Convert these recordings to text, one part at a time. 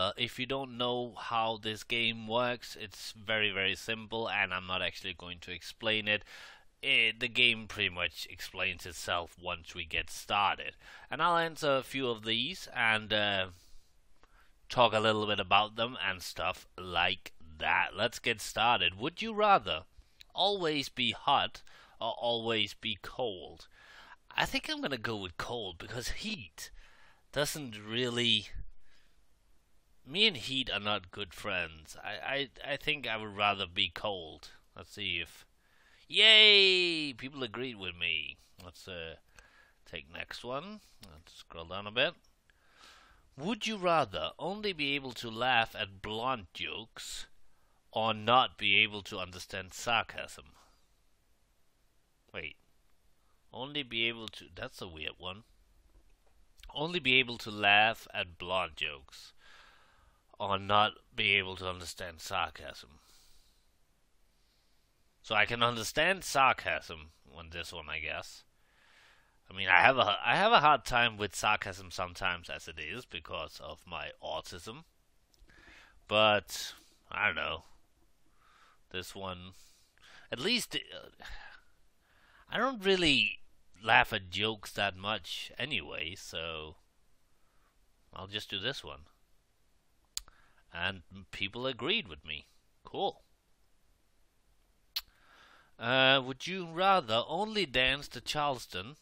rather, if you don't know how this game works, it's very, very simple, and I'm not actually going to explain it. The game pretty much explains itself once we get started. And I'll answer a few of these and talk a little bit about them and stuff like that. Let's get started. Would you rather always be hot or always be cold? I think I'm gonna go with cold because heat doesn't really. Me and heat are not good friends. I think I would rather be cold. Let's see if. Yay! People agreed with me. Let's take next one. Let's scroll down a bit. Would you rather only be able to laugh at blonde jokes or not be able to understand sarcasm? Wait. Only be able to. That's a weird one. Only be able to laugh at blonde jokes or not be able to understand sarcasm. So I can understand sarcasm on this one, I guess. I mean, I have a hard time with sarcasm sometimes as it is because of my autism. But I don't know. This one, at least I don't really laugh at jokes that much anyway, so I'll just do this one. And people agreed with me. Cool. Would you rather only dance the Charleston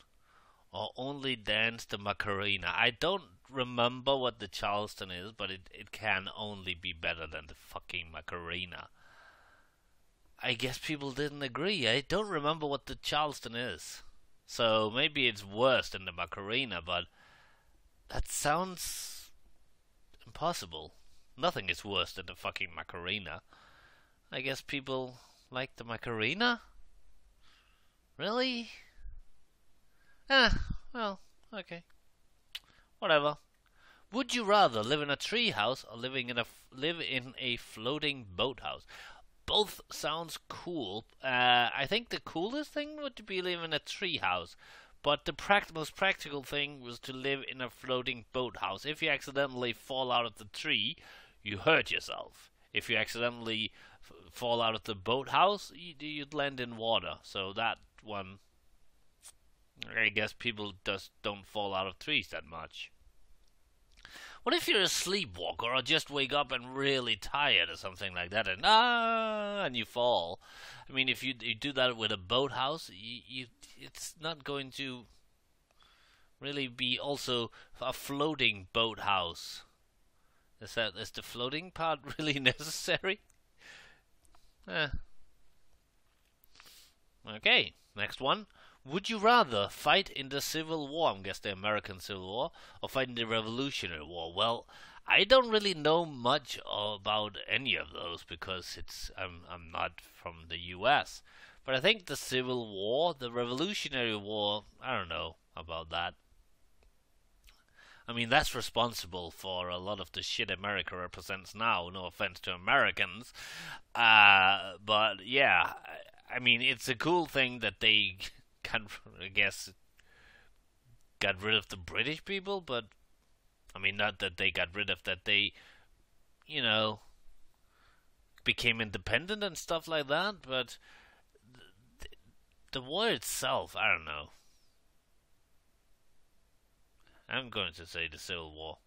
or only dance the Macarena? I don't remember what the Charleston is, but it can only be better than the fucking Macarena. I guess people didn't agree. I don't remember what the Charleston is. So maybe it's worse than the Macarena, but that sounds impossible. Nothing is worse than the fucking Macarena. I guess people like the Macarena? Really? Well, okay. Whatever. Would you rather live in a tree house or live in a floating boathouse? Both sounds cool. I think the coolest thing would be live in a tree house, but the most practical thing was to live in a floating boathouse. If you accidentally fall out of the tree, you hurt yourself. If you accidentally fall out of the boathouse, you'd land in water. So that one, I guess people just don't fall out of trees that much. What if you're a sleepwalker or just wake up and really tired or something like that and you fall? I mean, if you do that with a boathouse, it's not going to really be also a floating boathouse. Is the floating part really necessary? Okay, next one. Would you rather fight in the Civil War, I guess the American Civil War, or fight in the Revolutionary War? Well, I don't really know much about any of those because I'm not from the U.S. But I think the Civil War, the Revolutionary War, I don't know about that. I mean, that's responsible for a lot of the shit America represents now. No offense to Americans. But yeah, I mean, it's a cool thing that they can, I guess, got rid of the British people, but I mean, not that they got rid of that, they, became independent and stuff like that, but the war itself, I don't know. I'm going to say the Civil War.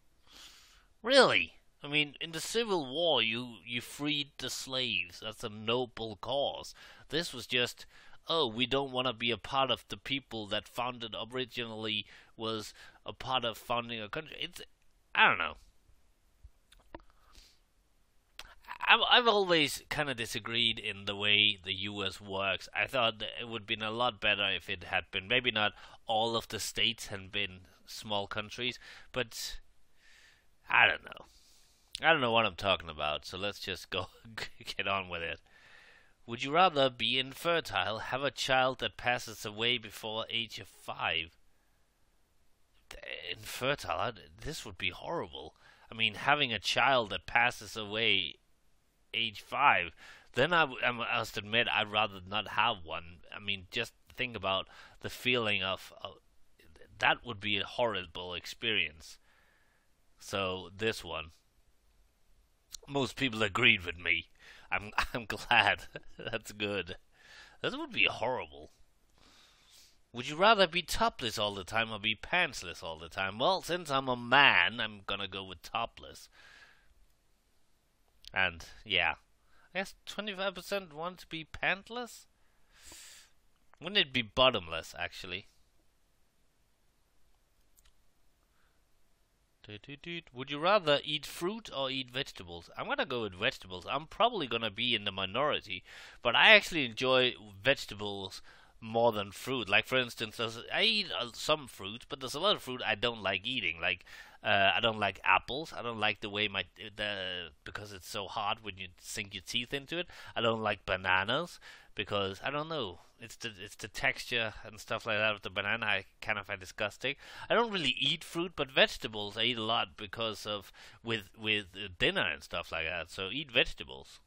Really? I mean, in the Civil War, you freed the slaves. That's a noble cause. This was just, we don't want to be a part of the people that originally was a part of founding a country. I don't know. I've always kind of disagreed in the way the U.S. works. I thought that it would have been a lot better if it had been, maybe not all of the states had been small countries, but I don't know. I don't know what I'm talking about, so let's just go get on with it. Would you rather be infertile, have a child that passes away before age of 5? Infertile? This would be horrible. I mean, having a child that passes away age 5, then I must admit I'd rather not have one. I mean, just think about the feeling of that would be a horrible experience. So this one. Most people agreed with me. I'm glad. That's good. That would be horrible. Would you rather be topless all the time or be pantsless all the time? Well, since I'm a man, I'm gonna go with topless. And yeah, I guess 25% want to be pantless. Wouldn't it be bottomless actually? Would you rather eat fruit or eat vegetables? I'm gonna go with vegetables. I'm probably gonna be in the minority, but I actually enjoy vegetables more than fruit. Like for instance, I eat some fruit, but there's a lot of fruit I don't like eating. Like I don't like apples. I don't like the way because it's so hard when you sink your teeth into it. I don't like bananas because I don't know. It's the texture and stuff like that of the banana I kind of find disgusting. I don't really eat fruit, but vegetables I eat a lot because of with dinner and stuff like that. So eat vegetables.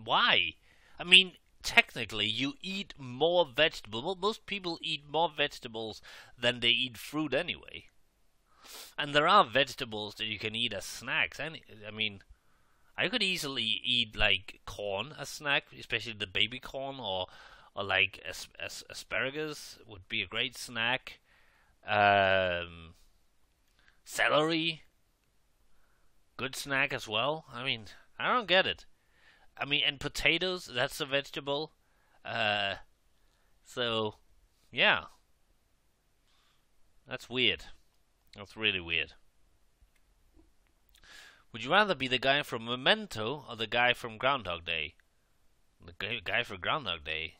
Why? I mean, technically, you eat more vegetables. Well, most people eat more vegetables than they eat fruit anyway. And there are vegetables that you can eat as snacks. I mean, I could easily eat like corn as snack, especially the baby corn, or like asparagus would be a great snack. Celery, good snack as well. I mean, I don't get it. I mean, and potatoes, that's a vegetable. Uh, so yeah, that's weird. That's really weird. Would you rather be the guy from Memento or the guy from Groundhog Day? The guy from Groundhog Day.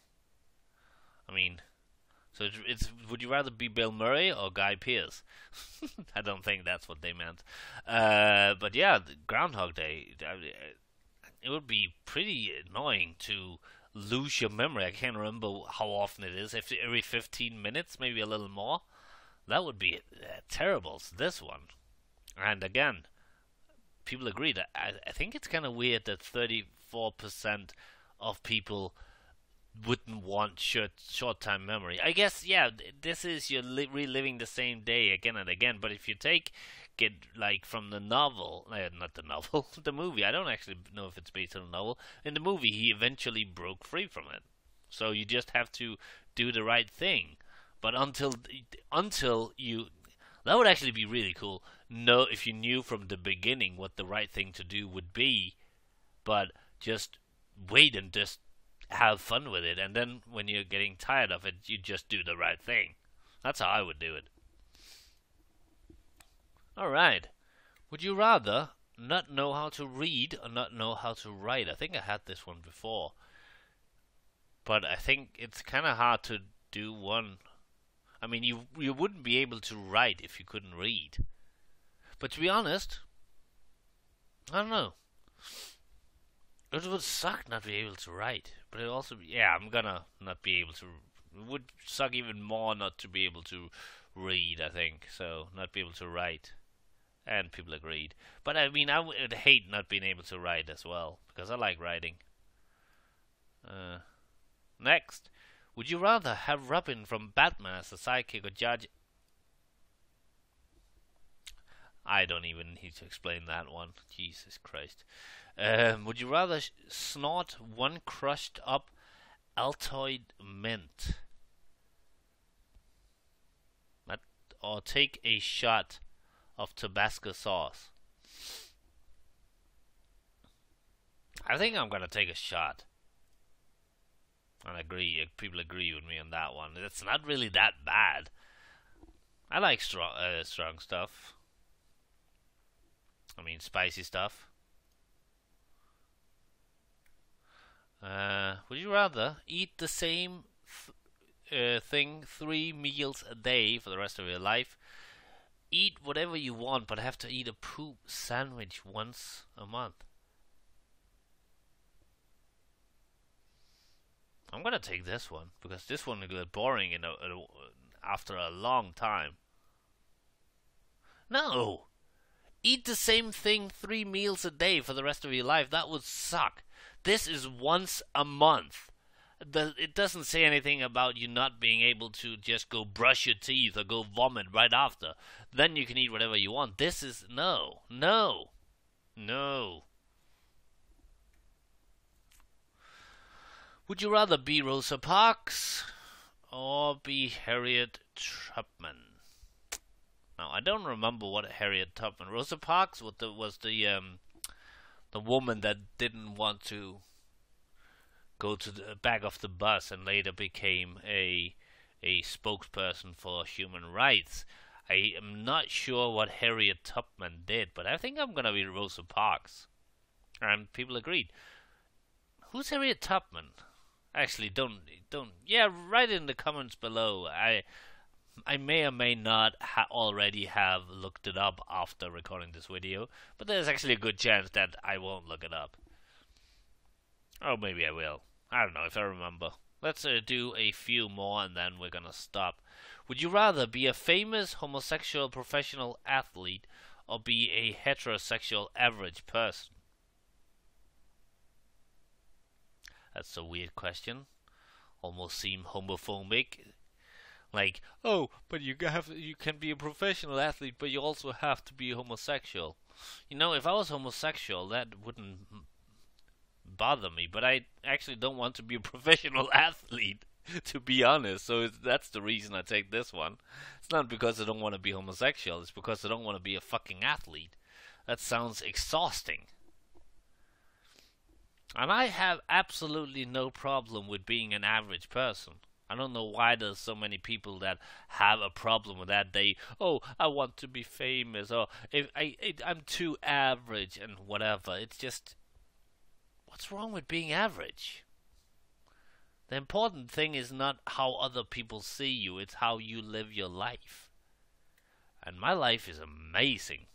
I mean, so it's would you rather be Bill Murray or Guy Pearce? I don't think that's what they meant. But yeah, Groundhog Day. It would be pretty annoying to lose your memory. I can't remember how often it is. If every 15 minutes, maybe a little more. That would be terrible. This one, and again, people agree that I think it's kind of weird that 34% of people wouldn't want short-time memory. I guess, yeah, this is you're reliving the same day again and again, but if you get like from the novel, not the novel, the movie, I don't actually know if it's based on a novel. In the movie, he eventually broke free from it. So you just have to do the right thing. But until you, that would actually be really cool. Know if you knew from the beginning what the right thing to do would be, but just wait and just have fun with it, and then when you're getting tired of it, you just do the right thing. That's how I would do it. Alright. Would you rather not know how to read or not know how to write? I think I had this one before. But I think it's kind of hard to do one. I mean, you wouldn't be able to write if you couldn't read. But to be honest, I don't know. It would suck not to be able to write. But it also, yeah, I'm gonna not be able to. It would suck even more not to be able to read, I think. So, not be able to write. And people agreed. But I mean, I would hate not being able to write as well. Because I like writing. Next. Would you rather have Robin from Batman as a sidekick or Judge? I don't even need to explain that one. Jesus Christ. Would you rather snort one crushed up Altoid mint? Or take a shot of Tabasco sauce? I think I'm gonna take a shot. And people agree with me on that one. It's not really that bad. I like strong stuff. I mean, spicy stuff. Would you rather eat the same thing 3 meals a day for the rest of your life? Eat whatever you want, but have to eat a poop sandwich once a month. I'm gonna take this one because this one will get boring after a long time. No! Eat the same thing 3 meals a day for the rest of your life. That would suck. This is once a month. It doesn't say anything about you not being able to just go brush your teeth or go vomit right after. Then you can eat whatever you want. This is no. No. Would you rather be Rosa Parks or be Harriet Tubman? Now I don't remember what Harriet Tubman. Rosa Parks was the woman that didn't want to go to the back of the bus and later became a spokesperson for human rights. I am not sure what Harriet Tubman did, but I think I'm gonna be Rosa Parks. And people agreed. Who's Harriet Tubman? Actually, don't. Yeah, write in the comments below. I may or may not already have looked it up after recording this video, but there's actually a good chance that I won't look it up. Or maybe I will. I don't know if I remember. Let's do a few more and then we're gonna stop. Would you rather be a famous homosexual professional athlete or be a heterosexual average person? That's a weird question. Almost seem homophobic. Like, oh, but you can be a professional athlete, but you also have to be homosexual. You know, if I was homosexual, that wouldn't bother me. But I actually don't want to be a professional athlete, to be honest. So that's the reason I take this one. It's not because I don't want to be homosexual. It's because I don't want to be a fucking athlete. That sounds exhausting. And I have absolutely no problem with being an average person. I don't know why there's so many people that have a problem with that. I want to be famous, or I'm too average and whatever. It's just, what's wrong with being average? The important thing is not how other people see you, it's how you live your life. And my life is amazing.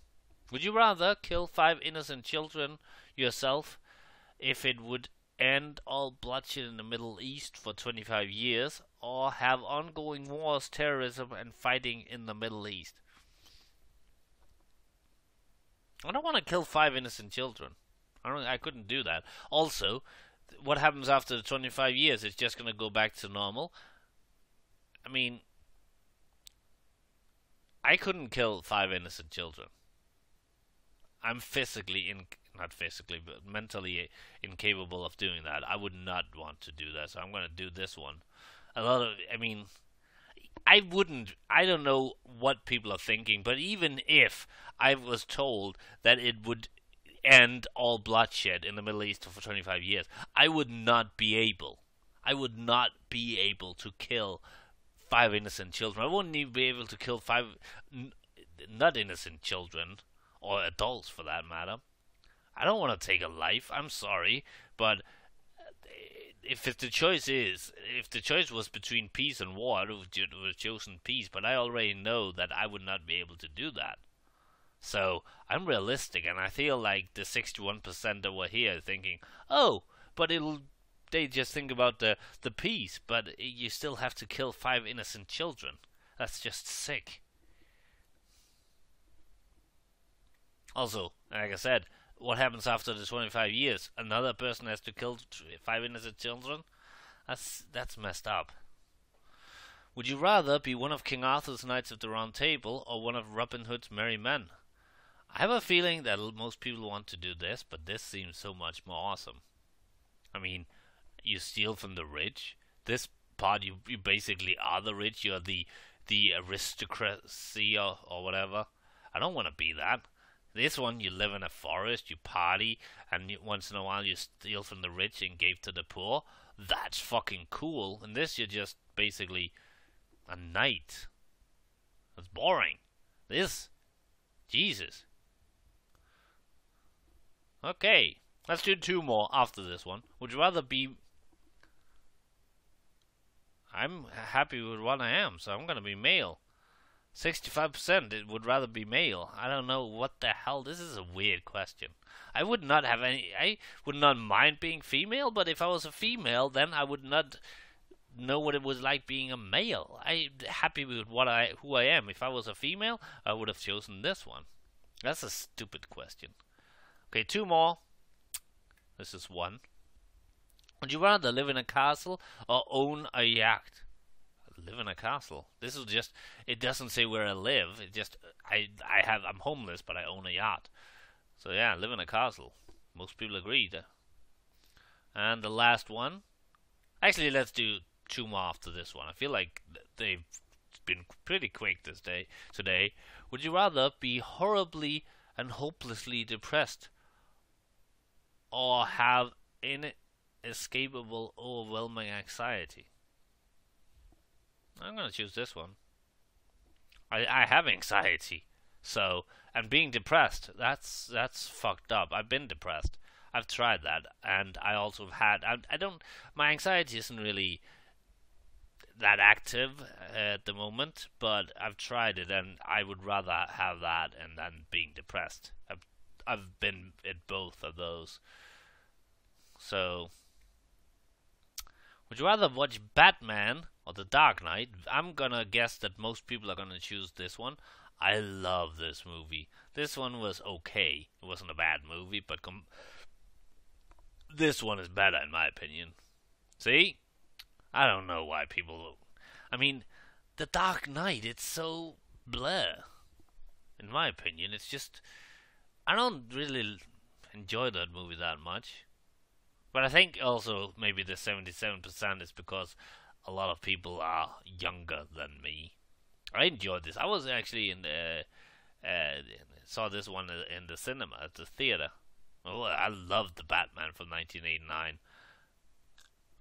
Would you rather kill 5 innocent children yourself if it would end all bloodshed in the Middle East for 25 years, or have ongoing wars, terrorism, and fighting in the Middle East? I don't want to kill 5 innocent children. I couldn't do that. Also, what happens after the 25 years? It's just going to go back to normal. I mean, I couldn't kill 5 innocent children. I'm not physically, but mentally incapable of doing that. I would not want to do that, so I'm going to do this one. I don't know what people are thinking, but even if I was told that it would end all bloodshed in the Middle East for 25 years, I would not be able. I would not be able to kill 5 innocent children. I wouldn't even be able to kill 5 not innocent children, or adults for that matter. I don't want to take a life. I'm sorry, but if the choice was between peace and war, I would have chosen peace. But I already know that I would not be able to do that. So I'm realistic, and I feel like the 61% that were here thinking, "Oh, but they just think about the peace, but you still have to kill 5 innocent children. That's just sick." Also, like I said, what happens after the 25 years? Another person has to kill 5 innocent children? That's messed up. Would you rather be one of King Arthur's Knights of the Round Table or one of Robin Hood's Merry Men? I have a feeling that most people want to do this, but this seems so much more awesome. I mean, you steal from the rich. This part, you basically are the rich. You're the aristocracy or whatever. I don't want to be that. This one, you live in a forest, you party, and once in a while you steal from the rich and give to the poor. That's fucking cool. And this, you're just basically a knight. That's boring. This, Jesus. Okay, let's do 2 more after this one. Would you rather be... I'm happy with what I am, so I'm gonna be male. 65% it would rather be male. I don't know what the hell. This is a weird question. I would not mind being female, but if I was a female, then I would not know what it was like being a male. I'm happy with who I am. If I was a female, I would have chosen this one. That's a stupid question. Okay, 2 more. This is 1. Would you rather live in a castle or own a yacht? Live in a castle. This is just, it doesn't say where I live. It just, I'm homeless, but I own a yacht. So yeah, live in a castle. Most people agreed. And the last one. Actually, let's do two more after this one. I feel like they've been pretty quick this day today. Would you rather be horribly and hopelessly depressed, or have inescapable, overwhelming anxiety? I'm gonna choose this one. I have anxiety, so, and being depressed, that's fucked up. I've been depressed. I've tried that, and I also have had. I don't. My anxiety isn't really that active at the moment, but I've tried it, and I would rather have that and than being depressed. I've been at both of those. So, would you rather watch Batman or The Dark Knight? I'm gonna guess that most people are gonna choose this one. I love this movie. This one was okay. It wasn't a bad movie, but this one is better in my opinion. See? I don't know why people. I mean, The Dark Knight, it's so blur. In my opinion, it's just. I don't really enjoy that movie that much. But I think also maybe the 77% is because a lot of people are younger than me. I enjoyed this. I was actually in the. Saw this one in the cinema, at the theater. Oh, I loved the Batman from 1989.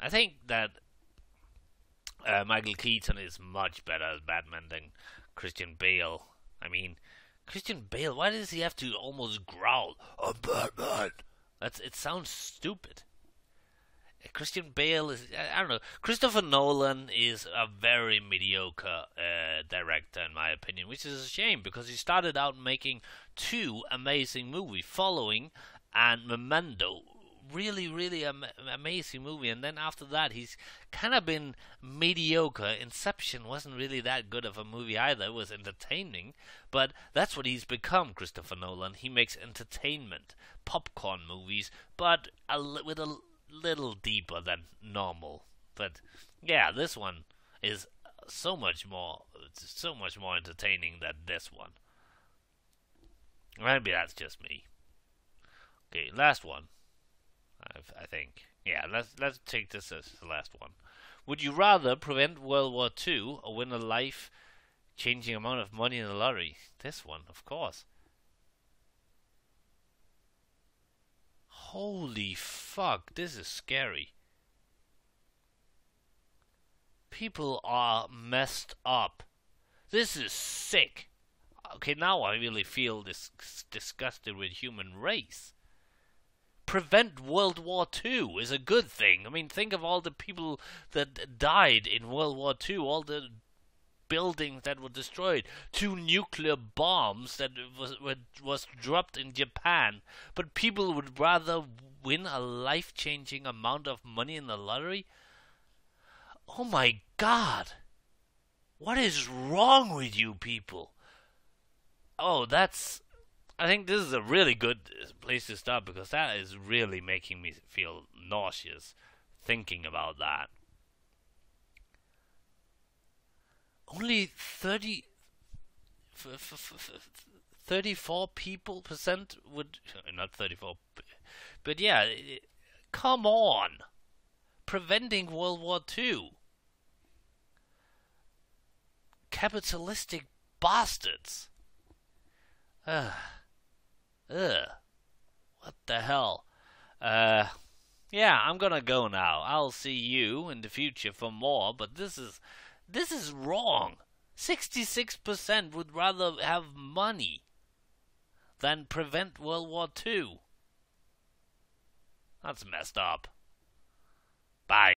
I think that Michael Keaton is much better as Batman than Christian Bale. I mean, Christian Bale, why does he have to almost growl, "I'm Batman"? It sounds stupid. Christian Bale is, I don't know. Christopher Nolan is a very mediocre director, in my opinion, which is a shame because he started out making two amazing movies, Following and Memento. Really, really amazing movie, and then after that, he's kind of been mediocre. Inception wasn't really that good of a movie either. It was entertaining, but that's what he's become, Christopher Nolan. He makes entertainment, popcorn movies, but with a little deeper than normal. But yeah, this one is so much more entertaining than this one. Maybe that's just me. Okay, last one. I think. Yeah, let's take this as the last one. Would you rather prevent World War II or win a life-changing amount of money in the lottery? This one, of course. Holy fuck, this is scary. People are messed up. This is sick. Okay, now I really feel disgusted with human race. Prevent World War II is a good thing. I mean, think of all the people that died in World War II, all the buildings that were destroyed, 2 nuclear bombs that was dropped in Japan. But people would rather win a life-changing amount of money in the lottery? Oh my God! What is wrong with you people? Oh, I think this is a really good place to start because that is really making me feel nauseous thinking about that. Only 34 percent would, not 34, but yeah, come on. Preventing World War II. Capitalistic bastards. Ugh. What the hell? Yeah, I'm gonna go now. I'll see you in the future for more, but this is wrong. 66% would rather have money than prevent World War II. That's messed up. Bye.